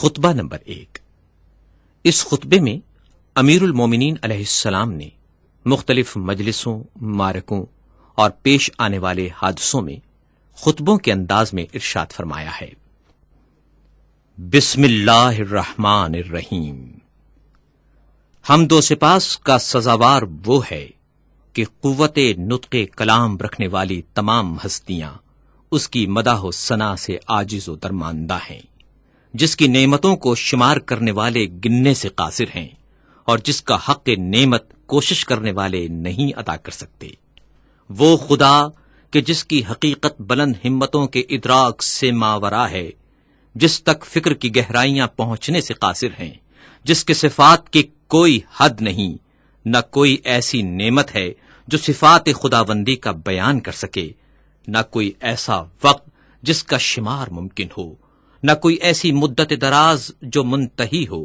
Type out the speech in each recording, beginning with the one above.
خطبہ نمبر 1۔ اس خطبے میں امیر المومنین علیہ السلام نے مختلف مجلسوں، معرکوں اور پیش آنے والے حادثوں میں خطبوں کے انداز میں ارشاد فرمایا ہے۔ بسم اللہ الرحمن الرحیم۔ حمد و سپاس کا سزاوار وہ ہے کہ قوت نطق کلام رکھنے والی تمام ہستیاں اس کی مداح و ثنا سے عاجز و درماندہ ہیں، جس کی نعمتوں کو شمار کرنے والے گننے سے قاصر ہیں اور جس کا حق نعمت کوشش کرنے والے نہیں ادا کر سکتے۔ وہ خدا کہ جس کی حقیقت بلند ہمتوں کے ادراک سے ماورا ہے، جس تک فکر کی گہرائیاں پہنچنے سے قاصر ہیں، جس کے صفات کی کوئی حد نہیں، نہ کوئی ایسی نعمت ہے جو صفات خداوندی کا بیان کر سکے، نہ کوئی ایسا وقت جس کا شمار ممکن ہو، نہ کوئی ایسی مدت دراز جو منتہی ہو۔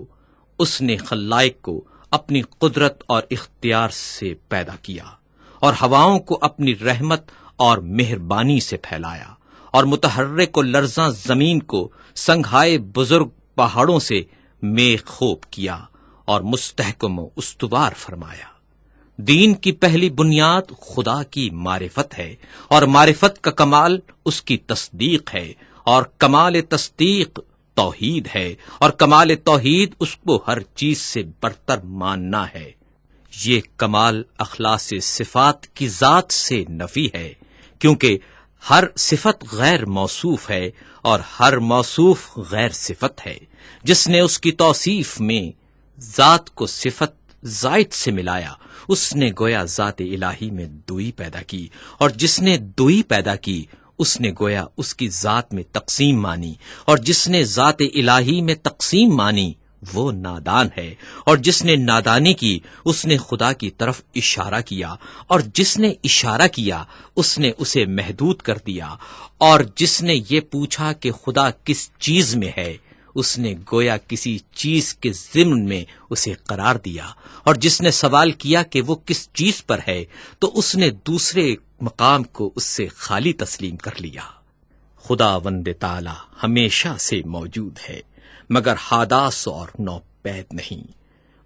اس نے خلائق کو اپنی قدرت اور اختیار سے پیدا کیا اور ہواؤں کو اپنی رحمت اور مہربانی سے پھیلایا، اور متحرک و لرزاں زمین کو سنگھائے بزرگ پہاڑوں سے میخ خوب کیا اور مستحکم و استوار فرمایا۔ دین کی پہلی بنیاد خدا کی معرفت ہے، اور معرفت کا کمال اس کی تصدیق ہے، اور کمال تصدیق توحید ہے، اور کمال توحید اس کو ہر چیز سے برتر ماننا ہے۔ یہ کمال اخلاص صفات کی ذات سے نفی ہے، کیونکہ ہر صفت غیر موصوف ہے اور ہر موصوف غیر صفت ہے۔ جس نے اس کی توصیف میں ذات کو صفت زائد سے ملایا، اس نے گویا ذات الہی میں دوئی پیدا کی، اور جس نے دوئی پیدا کی اس نے گویا اس کی ذات میں تقسیم مانی، اور جس نے ذات الہی میں تقسیم مانی وہ نادان ہے، اور جس نے نادانی کی اس نے خدا کی طرف اشارہ کیا، اور جس نے اشارہ کیا اس نے اسے محدود کر دیا، اور جس نے یہ پوچھا کہ خدا کس چیز میں ہے اس نے گویا کسی چیز کے ضمن میں اسے قرار دیا، اور جس نے سوال کیا کہ وہ کس چیز پر ہے تو اس نے دوسرے مقام کو اس سے خالی تسلیم کر لیا۔ خداوند تعالی ہمیشہ سے موجود ہے مگر حادث اور نوپید نہیں۔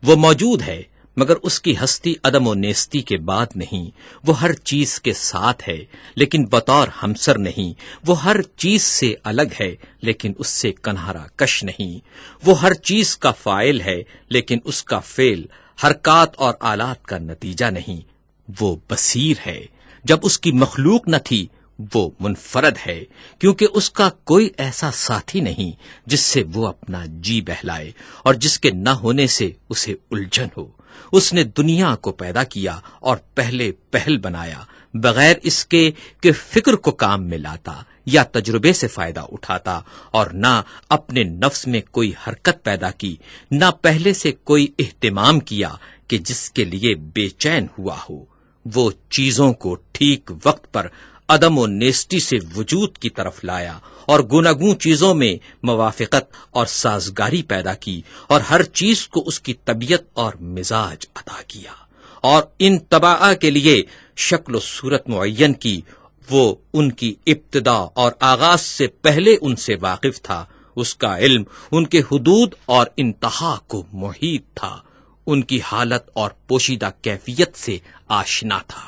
وہ موجود ہے مگر اس کی ہستی عدم و نیستی کے بعد نہیں۔ وہ ہر چیز کے ساتھ ہے لیکن بطور ہمسر نہیں۔ وہ ہر چیز سے الگ ہے لیکن اس سے کنہارا کش نہیں۔ وہ ہر چیز کا فاعل ہے لیکن اس کا فعل حرکات اور آلات کا نتیجہ نہیں۔ وہ بصیر ہے، جب اس کی مخلوق نہ تھی وہ منفرد ہے، کیونکہ اس کا کوئی ایسا ساتھی نہیں جس سے وہ اپنا جی بہلائے اور جس کے نہ ہونے سے اسے الجھن ہو۔ اس نے دنیا کو پیدا کیا اور پہلے پہل بنایا، بغیر اس کے کہ فکر کو کام میں لاتا یا تجربے سے فائدہ اٹھاتا، اور نہ اپنے نفس میں کوئی حرکت پیدا کی، نہ پہلے سے کوئی اہتمام کیا کہ جس کے لیے بے چین ہوا ہو۔ وہ چیزوں کو ٹھیک وقت پر عدم و نیستی سے وجود کی طرف لایا، اور گوناگون چیزوں میں موافقت اور سازگاری پیدا کی، اور ہر چیز کو اس کی طبیعت اور مزاج عطا کیا، اور ان طباع کے لیے شکل و صورت معین کی۔ وہ ان کی ابتدا اور آغاز سے پہلے ان سے واقف تھا۔ اس کا علم ان کے حدود اور انتہا کو محیط تھا، ان کی حالت اور پوشیدہ کیفیت سے آشنا تھا۔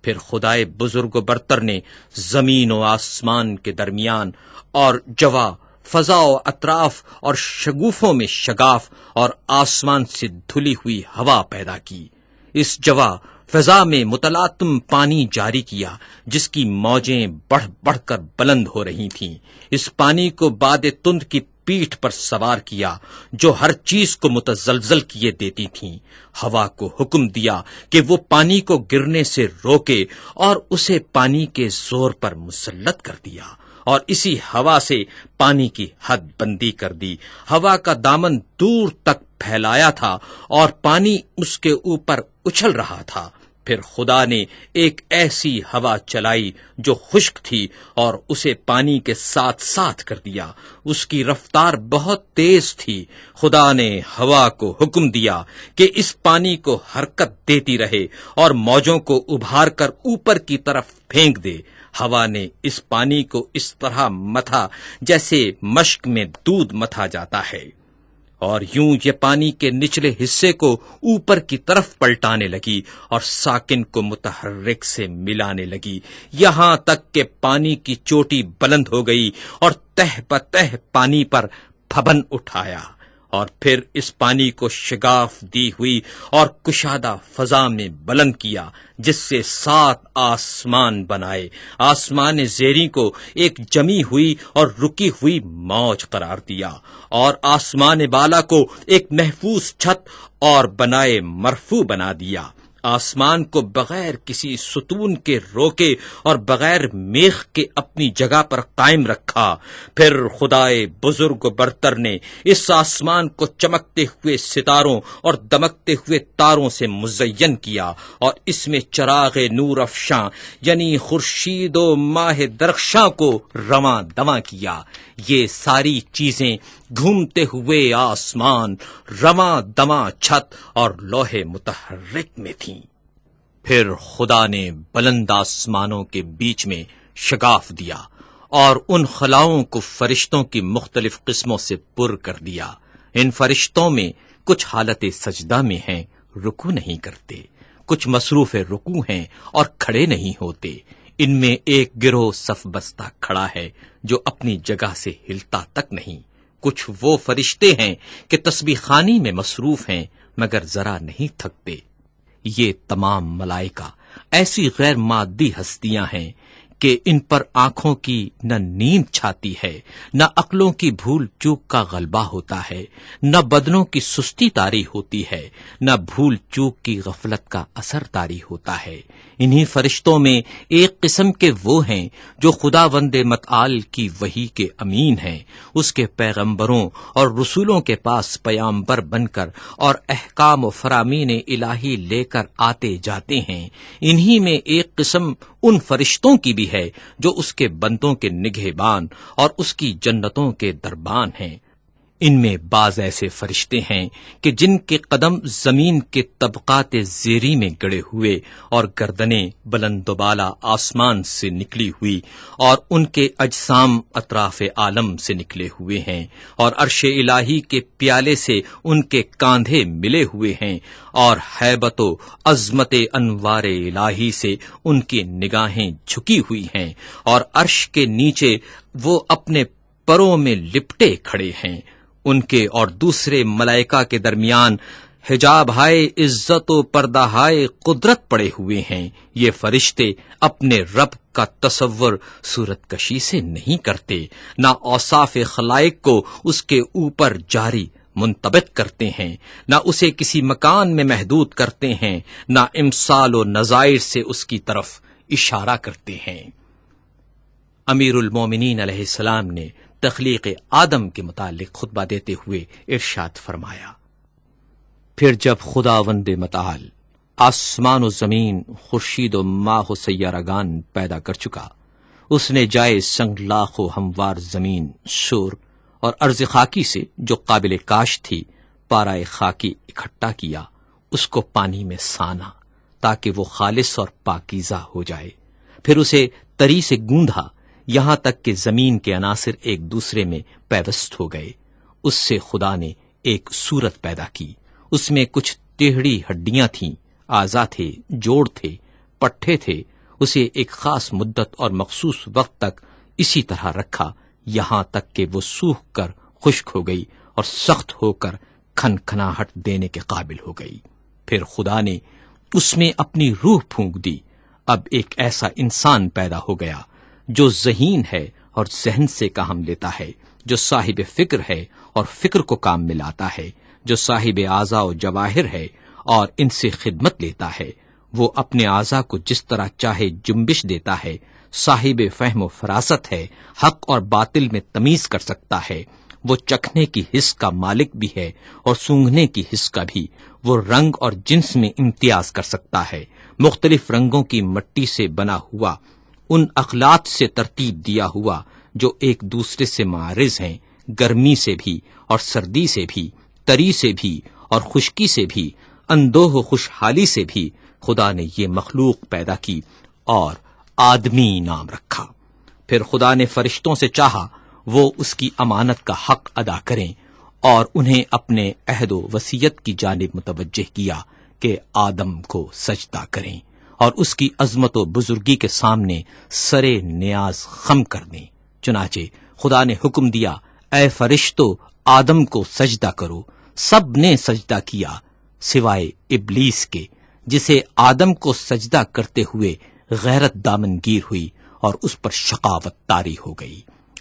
پھر خدائے بزرگ و برتر نے زمین و آسمان کے درمیان اور جوا، فضا و اطراف اور شگوفوں میں شگاف اور آسمان سے دھلی ہوئی ہوا پیدا کی۔ اس جوا فضا میں متلاطم پانی جاری کیا جس کی موجیں بڑھ بڑھ کر بلند ہو رہی تھیں۔ اس پانی کو باد تند کی پیٹھ پر سوار کیا جو ہر چیز کو متزلزل کیے دیتی تھیں۔ ہوا کو حکم دیا کہ وہ پانی کو گرنے سے روکے اور اسے پانی کے زور پر مسلط کر دیا، اور اسی ہوا سے پانی کی حد بندی کر دی۔ ہوا کا دامن دور تک پھیلایا تھا اور پانی اس کے اوپر اچھل رہا تھا۔ پھر خدا نے ایک ایسی ہوا چلائی جو خشک تھی اور اسے پانی کے ساتھ ساتھ کر دیا۔ اس کی رفتار بہت تیز تھی۔ خدا نے ہوا کو حکم دیا کہ اس پانی کو حرکت دیتی رہے اور موجوں کو ابھار کر اوپر کی طرف پھینک دے۔ ہوا نے اس پانی کو اس طرح متھا جیسے مشک میں دودھ متھا جاتا ہے، اور یوں یہ پانی کے نچلے حصے کو اوپر کی طرف پلٹانے لگی اور ساکن کو متحرک سے ملانے لگی، یہاں تک کہ پانی کی چوٹی بلند ہو گئی اور تہ بتہ پانی پر پھبن اٹھایا، اور پھر اس پانی کو شگاف دی ہوئی اور کشادہ فضا میں بلند کیا، جس سے 7 آسمان بنائے، آسمان زیریں کو ایک جمی ہوئی اور رکی ہوئی موج قرار دیا، اور آسمان بالا کو ایک محفوظ چھت اور بنائے مرفوع بنا دیا، آسمان کو بغیر کسی ستون کے روکے اور بغیر میخ کے اپنی جگہ پر قائم رکھا۔ پھر خدائے بزرگ و برتر نے اس آسمان کو چمکتے ہوئے ستاروں اور دمکتے ہوئے تاروں سے مزین کیا، اور اس میں چراغ نور افشاں یعنی خورشید و ماہ درخشاں کو رواں دواں کیا۔ یہ ساری چیزیں گھومتے ہوئے آسمان، رواں دواں چھت اور لوح متحرک میں تھیں۔ پھر خدا نے بلند آسمانوں کے بیچ میں شگاف دیا اور ان خلاؤں کو فرشتوں کی مختلف قسموں سے پر کر دیا۔ ان فرشتوں میں کچھ حالت سجدہ میں ہیں، رکوع نہیں کرتے، کچھ مصروف رکوع ہیں اور کھڑے نہیں ہوتے۔ ان میں ایک گروہ صف بستہ کھڑا ہے جو اپنی جگہ سے ہلتا تک نہیں۔ کچھ وہ فرشتے ہیں کہ تسبیح خوانی میں مصروف ہیں مگر ذرا نہیں تھکتے۔ یہ تمام ملائکہ ایسی غیر مادی ہستیاں ہیں کہ ان پر آنکھوں کی نہ نیند چھاتی ہے، نہ عقلوں کی بھول چوک کا غلبہ ہوتا ہے، نہ بدنوں کی سستی طاری ہوتی ہے، نہ بھول چوک کی غفلت کا اثر طاری ہوتا ہے۔ انہی فرشتوں میں ایک قسم کے وہ ہیں جو خداوند متعال کی وحی کے امین ہیں، اس کے پیغمبروں اور رسولوں کے پاس پیامبر بن کر اور احکام و فرامین الہی لے کر آتے جاتے ہیں۔ انہی میں ایک قسم ان فرشتوں کی بھی ہے جو اس کے بندوں کے نگہبان اور اس کی جنتوں کے دربان ہیں۔ ان میں بعض ایسے فرشتے ہیں کہ جن کے قدم زمین کے طبقات زیریں میں گڑے ہوئے اور گردنیں بلند و بالا آسمان سے نکلی ہوئی، اور ان کے اجسام اطراف عالم سے نکلے ہوئے ہیں، اور عرش الہی کے پیالے سے ان کے کاندھے ملے ہوئے ہیں، اور ہیبت و عظمت انوار الہی سے ان کی نگاہیں جھکی ہوئی ہیں، اور عرش کے نیچے وہ اپنے پروں میں لپٹے کھڑے ہیں۔ ان کے اور دوسرے ملائکہ کے درمیان حجاب ہائے عزت و پردہ ہائے قدرت پڑے ہوئے ہیں۔ یہ فرشتے اپنے رب کا تصور صورت کشی سے نہیں کرتے، نہ اوصاف خلائق کو اس کے اوپر جاری منطبق کرتے ہیں، نہ اسے کسی مکان میں محدود کرتے ہیں، نہ امثال و نظائر سے اس کی طرف اشارہ کرتے ہیں۔ امیر المومنین علیہ السلام نے تخلیق آدم کے متعلق خطبہ دیتے ہوئے ارشاد فرمایا، پھر جب خداوند متعال آسمان و زمین، خورشید و ماہ و سیارگان پیدا کر چکا، اس نے جائے سنگلاخ و ہموار زمین، شور اور ارض خاکی سے جو قابل کاشت تھی پارائے خاکی اکٹھا کیا، اس کو پانی میں سانا تاکہ وہ خالص اور پاکیزہ ہو جائے، پھر اسے تری سے گوندھا یہاں تک کہ زمین کے عناصر ایک دوسرے میں پیوست ہو گئے۔ اس سے خدا نے ایک صورت پیدا کی، اس میں کچھ ٹیڑھی ہڈیاں تھیں، اعضا تھے، جوڑ تھے، پٹھے تھے۔ اسے ایک خاص مدت اور مخصوص وقت تک اسی طرح رکھا، یہاں تک کہ وہ سوکھ کر خشک ہو گئی اور سخت ہو کر کھنکھناہٹ دینے کے قابل ہو گئی۔ پھر خدا نے اس میں اپنی روح پھونک دی، اب ایک ایسا انسان پیدا ہو گیا جو ذہین ہے اور ذہن سے کام لیتا ہے، جو صاحب فکر ہے اور فکر کو کام میں لاتا ہے، جو صاحب اعضاء و جواہر ہے اور ان سے خدمت لیتا ہے۔ وہ اپنے اعضاء کو جس طرح چاہے جنبش دیتا ہے، صاحب فہم و فراست ہے، حق اور باطل میں تمیز کر سکتا ہے۔ وہ چکھنے کی حس کا مالک بھی ہے اور سونگھنے کی حس کا بھی۔ وہ رنگ اور جنس میں امتیاز کر سکتا ہے، مختلف رنگوں کی مٹی سے بنا ہوا، ان اخلاط سے ترتیب دیا ہوا جو ایک دوسرے سے معارض ہیں، گرمی سے بھی اور سردی سے بھی، تری سے بھی اور خشکی سے بھی، اندوہ و خوشحالی سے بھی۔ خدا نے یہ مخلوق پیدا کی اور آدمی نام رکھا۔ پھر خدا نے فرشتوں سے چاہا وہ اس کی امانت کا حق ادا کریں اور انہیں اپنے عہد و وصیت کی جانب متوجہ کیا کہ آدم کو سجدہ کریں اور اس کی عظمت و بزرگی کے سامنے سرے نیاز خم کر دیں۔ چنانچہ خدا نے حکم دیا، اے فرشتو آدم کو سجدہ کرو۔ سب نے سجدہ کیا سوائے ابلیس کے، جسے آدم کو سجدہ کرتے ہوئے غیرت دامنگیر ہوئی اور اس پر شقاوت طاری ہو گئی۔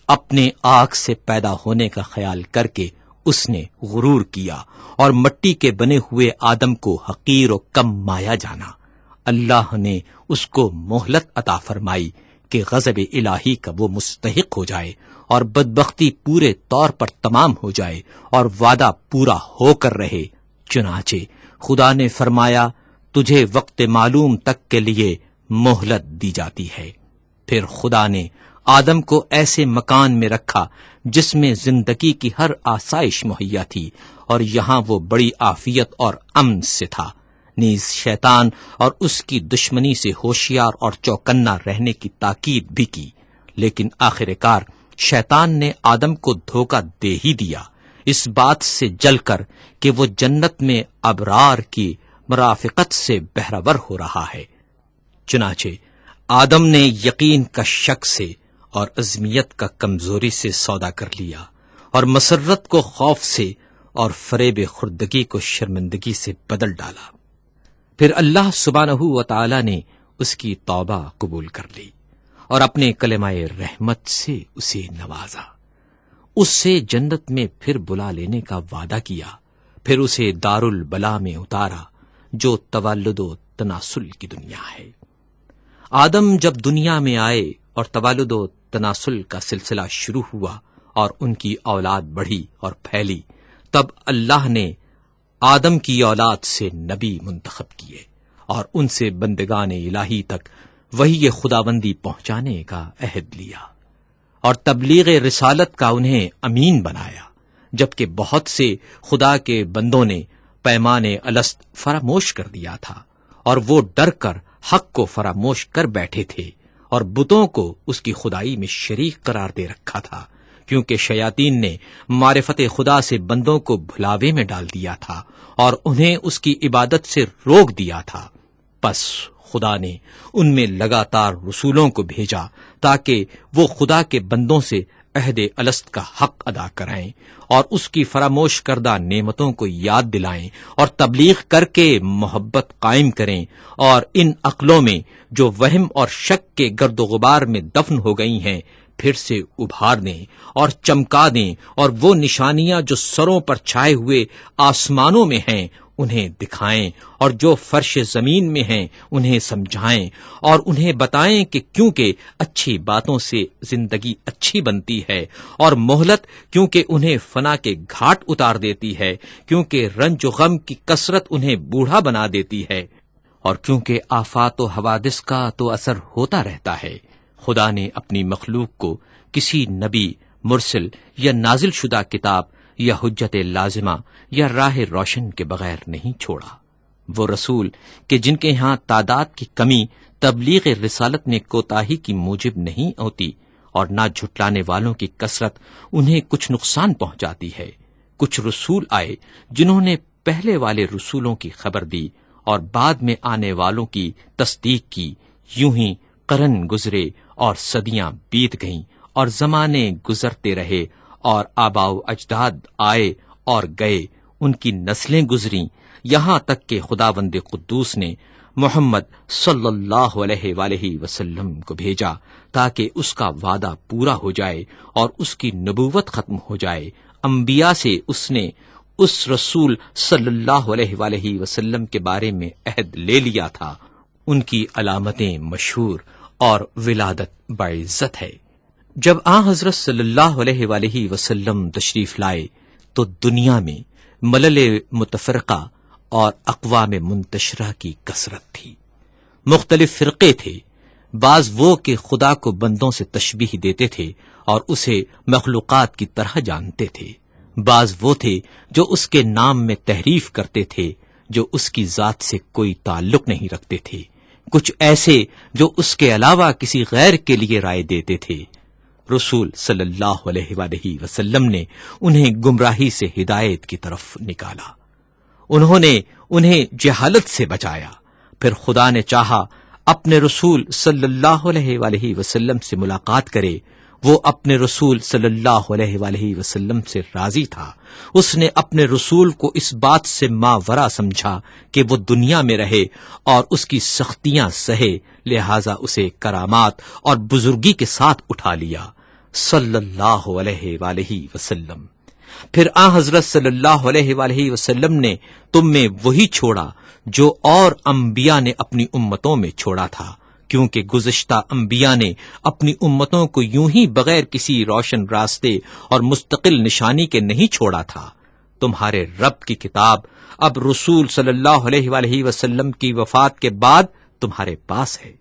اپنے آگ سے پیدا ہونے کا خیال کر کے اس نے غرور کیا اور مٹی کے بنے ہوئے آدم کو حقیر و کم مایا جانا۔ اللہ نے اس کو مہلت عطا فرمائی کہ غضب الہی کا وہ مستحق ہو جائے اور بدبختی پورے طور پر تمام ہو جائے اور وعدہ پورا ہو کر رہے۔ چنانچہ خدا نے فرمایا، تجھے وقت معلوم تک کے لیے مہلت دی جاتی ہے۔ پھر خدا نے آدم کو ایسے مکان میں رکھا جس میں زندگی کی ہر آسائش مہیا تھی، اور یہاں وہ بڑی عافیت اور امن سے تھا۔ نیز شیطان اور اس کی دشمنی سے ہوشیار اور چوکنا رہنے کی تاکید بھی کی، لیکن آخر کار شیطان نے آدم کو دھوکہ دے ہی دیا، اس بات سے جل کر کہ وہ جنت میں ابرار کی مرافقت سے بہرور ہو رہا ہے۔ چنانچہ آدم نے یقین کا شک سے اور عزمیت کا کمزوری سے سودا کر لیا، اور مسرت کو خوف سے اور فریب خردگی کو شرمندگی سے بدل ڈالا۔ پھر اللہ سبحانہ و تعالی نے اس کی توبہ قبول کر لی اور اپنے کلمہ رحمت سے اسے نوازا، اس سے جنت میں پھر بلا لینے کا وعدہ کیا، پھر اسے دار البلا میں اتارا جو تولد و تناسل کی دنیا ہے۔ آدم جب دنیا میں آئے اور تولد و تناسل کا سلسلہ شروع ہوا اور ان کی اولاد بڑھی اور پھیلی، تب اللہ نے آدم کی اولاد سے نبی منتخب کیے اور ان سے بندگان الہی تک وحی خداوندی پہنچانے کا عہد لیا اور تبلیغ رسالت کا انہیں امین بنایا، جبکہ بہت سے خدا کے بندوں نے پیمان الست فراموش کر دیا تھا اور وہ ڈر کر حق کو فراموش کر بیٹھے تھے اور بتوں کو اس کی خدائی میں شریک قرار دے رکھا تھا، کیونکہ شیاطین نے معرفت خدا سے بندوں کو بھلاوے میں ڈال دیا تھا اور انہیں اس کی عبادت سے روک دیا تھا۔ پس خدا نے ان میں لگاتار رسولوں کو بھیجا تاکہ وہ خدا کے بندوں سے عہد الست کا حق ادا کرائیں اور اس کی فراموش کردہ نعمتوں کو یاد دلائیں اور تبلیغ کر کے محبت قائم کریں، اور ان عقلوں میں جو وہم اور شک کے گرد و غبار میں دفن ہو گئی ہیں پھر سے ابھار دیں اور چمکا دیں، اور وہ نشانیاں جو سروں پر چھائے ہوئے آسمانوں میں ہیں انہیں دکھائیں، اور جو فرش زمین میں ہیں انہیں سمجھائیں، اور انہیں بتائیں کہ کیونکہ اچھی باتوں سے زندگی اچھی بنتی ہے، اور مہلت کیونکہ انہیں فنا کے گھاٹ اتار دیتی ہے، کیونکہ رنج و غم کی کثرت انہیں بوڑھا بنا دیتی ہے، اور کیونکہ آفات و حوادث کا تو اثر ہوتا رہتا ہے۔ خدا نے اپنی مخلوق کو کسی نبی، مرسل یا نازل شدہ کتاب یا حجت لازمہ یا راہ روشن کے بغیر نہیں چھوڑا۔ وہ رسول کہ جن کے ہاں تعداد کی کمی تبلیغ رسالت میں کوتاہی کی موجب نہیں ہوتی، اور نہ جھٹلانے والوں کی کثرت انہیں کچھ نقصان پہنچاتی ہے۔ کچھ رسول آئے جنہوں نے پہلے والے رسولوں کی خبر دی اور بعد میں آنے والوں کی تصدیق کی، یوں ہی قرن گزرے اور صدیاں بیت گئیں اور زمانے گزرتے رہے اور آباء و اجداد آئے اور گئے، ان کی نسلیں گزریں، یہاں تک کہ خداوند قدوس نے محمد صلی اللہ علیہ وآلہ وسلم کو بھیجا تاکہ اس کا وعدہ پورا ہو جائے اور اس کی نبوت ختم ہو جائے۔ انبیاء سے اس نے اس رسول صلی اللہ علیہ وآلہ وسلم کے بارے میں عہد لے لیا تھا، ان کی علامتیں مشہور اور ولادت باعزت ہے۔ جب آن حضرت صلی اللہ علیہ وآلہ وسلم تشریف لائے تو دنیا میں ملل متفرقہ اور اقوام منتشرہ کی کثرت تھی۔ مختلف فرقے تھے، بعض وہ کہ خدا کو بندوں سے تشبیہ دیتے تھے اور اسے مخلوقات کی طرح جانتے تھے، بعض وہ تھے جو اس کے نام میں تحریف کرتے تھے جو اس کی ذات سے کوئی تعلق نہیں رکھتے تھے، کچھ ایسے جو اس کے علاوہ کسی غیر کے لیے رائے دیتے تھے۔ رسول صلی اللہ علیہ وآلہ وسلم نے انہیں گمراہی سے ہدایت کی طرف نکالا، انہوں نے انہیں جہالت سے بچایا۔ پھر خدا نے چاہا اپنے رسول صلی اللہ علیہ وآلہ وسلم سے ملاقات کرے، وہ اپنے رسول صلی اللہ علیہ وآلہ وسلم سے راضی تھا۔ اس نے اپنے رسول کو اس بات سے ماورا سمجھا کہ وہ دنیا میں رہے اور اس کی سختیاں سہے، لہذا اسے کرامات اور بزرگی کے ساتھ اٹھا لیا صلی اللہ علیہ وآلہ وسلم۔ پھر حضرت صلی اللہ علیہ وآلہ وسلم نے تم میں وہی چھوڑا جو اور انبیاء نے اپنی امتوں میں چھوڑا تھا، کیونکہ گزشتہ انبیاء نے اپنی امتوں کو یوں ہی بغیر کسی روشن راستے اور مستقل نشانی کے نہیں چھوڑا تھا۔ تمہارے رب کی کتاب اب رسول صلی اللہ علیہ وآلہ وسلم کی وفات کے بعد تمہارے پاس ہے۔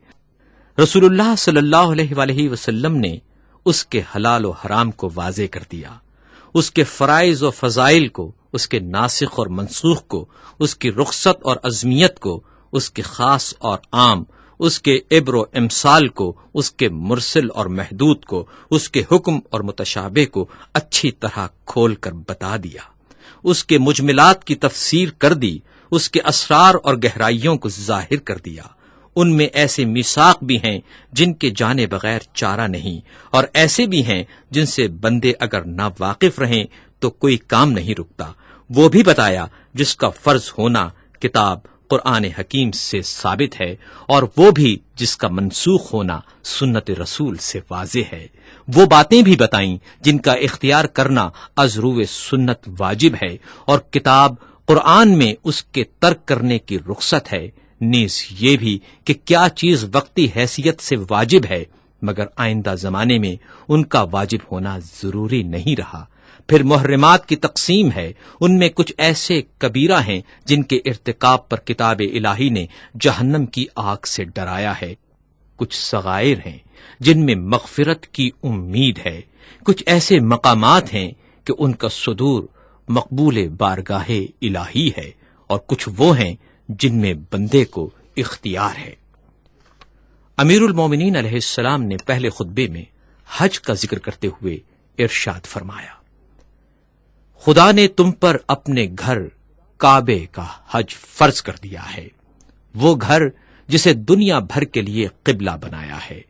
رسول اللہ صلی اللہ علیہ وآلہ وسلم نے اس کے حلال و حرام کو واضح کر دیا، اس کے فرائض و فضائل کو، اس کے ناسخ اور منسوخ کو، اس کی رخصت اور عظمیت کو، اس کے خاص اور عام، اس کے عبر و امثال کو، اس کے مرسل اور محدود کو، اس کے حکم اور متشابہ کو اچھی طرح کھول کر بتا دیا، اس کے مجملات کی تفسیر کر دی، اس کے اسرار اور گہرائیوں کو ظاہر کر دیا۔ ان میں ایسے میثاق بھی ہیں جن کے جانے بغیر چارہ نہیں، اور ایسے بھی ہیں جن سے بندے اگر نہ واقف رہیں تو کوئی کام نہیں رکتا۔ وہ بھی بتایا جس کا فرض ہونا کتاب قرآن حکیم سے ثابت ہے، اور وہ بھی جس کا منسوخ ہونا سنت رسول سے واضح ہے۔ وہ باتیں بھی بتائیں جن کا اختیار کرنا از روئے سنت واجب ہے، اور کتاب قرآن میں اس کے ترک کرنے کی رخصت ہے، نیز یہ بھی کہ کیا چیز وقتی حیثیت سے واجب ہے مگر آئندہ زمانے میں ان کا واجب ہونا ضروری نہیں رہا۔ پھر محرمات کی تقسیم ہے، ان میں کچھ ایسے کبیرہ ہیں جن کے ارتکاب پر کتاب الہی نے جہنم کی آگ سے ڈرایا ہے، کچھ صغائر ہیں جن میں مغفرت کی امید ہے، کچھ ایسے مقامات ہیں کہ ان کا صدور مقبول بارگاہ الہی ہے، اور کچھ وہ ہیں جن میں بندے کو اختیار ہے۔ امیر المومنین علیہ السلام نے پہلے خطبے میں حج کا ذکر کرتے ہوئے ارشاد فرمایا، خدا نے تم پر اپنے گھر کعبے کا حج فرض کر دیا ہے، وہ گھر جسے دنیا بھر کے لیے قبلہ بنایا ہے۔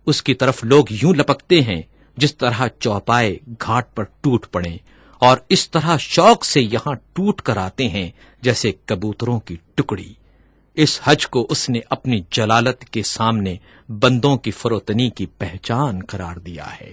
اس کی طرف لوگ یوں لپکتے ہیں جس طرح چوپائے گھاٹ پر ٹوٹ پڑیں، اور اس طرح شوق سے یہاں ٹوٹ کر آتے ہیں جیسے کبوتروں کی ٹکڑی۔ اس حج کو اس نے اپنی جلالت کے سامنے بندوں کی فروتنی کی پہچان قرار دیا ہے۔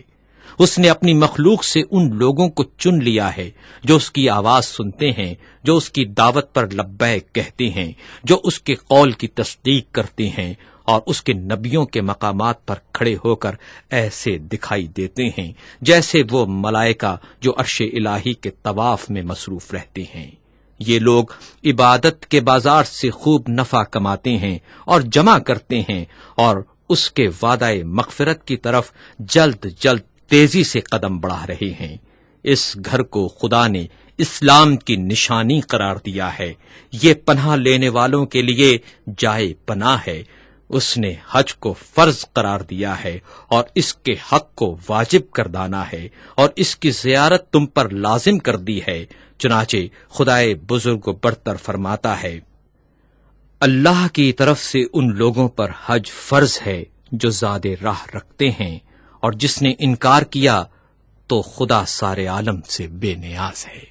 اس نے اپنی مخلوق سے ان لوگوں کو چن لیا ہے جو اس کی آواز سنتے ہیں، جو اس کی دعوت پر لبیک کہتے ہیں، جو اس کے قول کی تصدیق کرتے ہیں، اور اس کے نبیوں کے مقامات پر کھڑے ہو کر ایسے دکھائی دیتے ہیں جیسے وہ ملائکہ جو عرش الہی کے طواف میں مصروف رہتے ہیں۔ یہ لوگ عبادت کے بازار سے خوب نفع کماتے ہیں اور جمع کرتے ہیں، اور اس کے وعدہ مغفرت کی طرف جلد جلد تیزی سے قدم بڑھا رہے ہیں۔ اس گھر کو خدا نے اسلام کی نشانی قرار دیا ہے، یہ پناہ لینے والوں کے لیے جائے پناہ ہے۔ اس نے حج کو فرض قرار دیا ہے اور اس کے حق کو واجب کردانا ہے، اور اس کی زیارت تم پر لازم کر دی ہے۔ چنانچہ خدائے بزرگ و برتر فرماتا ہے، اللہ کی طرف سے ان لوگوں پر حج فرض ہے جو زاد راہ رکھتے ہیں، اور جس نے انکار کیا تو خدا سارے عالم سے بے نیاز ہے۔